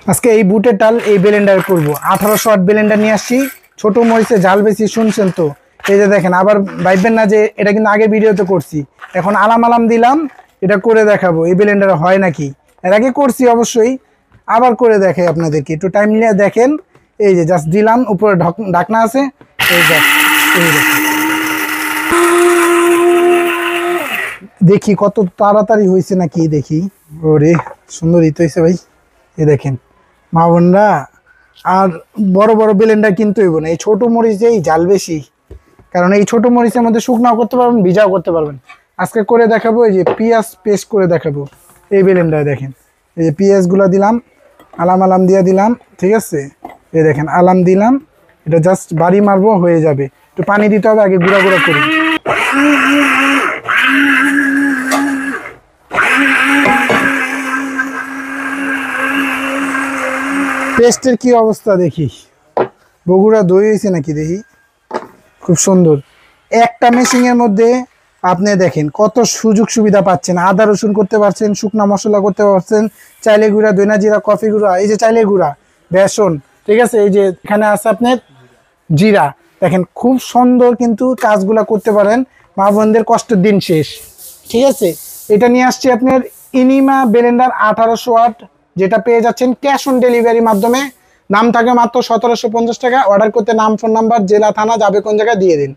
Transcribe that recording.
আজকে এই বুটের ডাল এই ব্লেন্ডার করব 1800 ওয়াট ব্লেন্ডার নিয়ে আসছি। ছোট মরিচে জাল বেশি শুনছেন তো, এই যে দেখেন। আবার ভাববেন না যে এটা কিন্তু আগে ভিডিওতে করছি, এখন আলাম আলাম দিলাম, এটা করে দেখাবো এই ব্লেন্ডার হয় নাকি। এর আগে করছি অবশ্যই, আবার করে দেখাই আপনাদেরকে, একটু টাইম নিয়ে দেখেন। এই যে জাস্ট দিলাম, উপরে ঢাকনা আছে, এই যে এই দেখেন। দেখি কত তাড়াতাড়ি হয়েছে নাকি দেখি। ওরে সুন্দরই তো হয়েছে ভাই, এই দেখেন মা বোনরা। আর বড় বড় ব্লেন্ডার কিনতে হইব না, এই ছোট মরিচেই জাল বেশি, কারণ এই ছোট মরিচের মধ্যে শুকনাও করতে পারবেন, ভিজাও করতে পারবেন। আজকে করে দেখাবো এই যে পেঁয়াজ পেস্ট করে দেখাবো এই ব্লেন্ডারে। দেখেন এই যে পেঁয়াজগুলো দিলাম, আলাম আলাম দিয়ে দিলাম, ঠিক আছে। এই দেখেন আলাম দিলাম, এটা জাস্ট বাড়ি মারবো হয়ে যাবে। একটু পানি দিতে হবে আগে, গুঁড়া গুঁড়া করি। পেস্টের কি অবস্থা দেখি, বগুড়া দই হয়েছে নাকি দেখি, খুব সুন্দর। একটা মেশিনের মধ্যে আপনি দেখেন কত সুযোগ সুবিধা পাচ্ছেন। আদা রসুন করতে পারছেন, শুকনা মশলা করতে পারছেন, চাইলে গুঁড়া, দইনা জিরা, কফি গুঁড়া, এই যে চাইলে গুঁড়া, বেসন, ঠিক আছে। এই যে এখানে আছে আপনার জিরা, দেখেন খুব সুন্দর কিন্তু কাজগুলা করতে পারেন। মা বোনদের কষ্টের দিন শেষ, ঠিক আছে। এটা নিয়ে আসছি আপনার ইনিমা ব্লেন্ডার 1800 ওয়াট, যেটা পেয়ে যাচ্ছেন ক্যাশ অন ডেলিভারির মাধ্যমে। নাম থাকে মাত্র 1750 টাকা। অর্ডার করতে নাম, ফোন নাম্বার, জেলা, থানা, যাবে কোন জায়গায় দিয়ে দিন।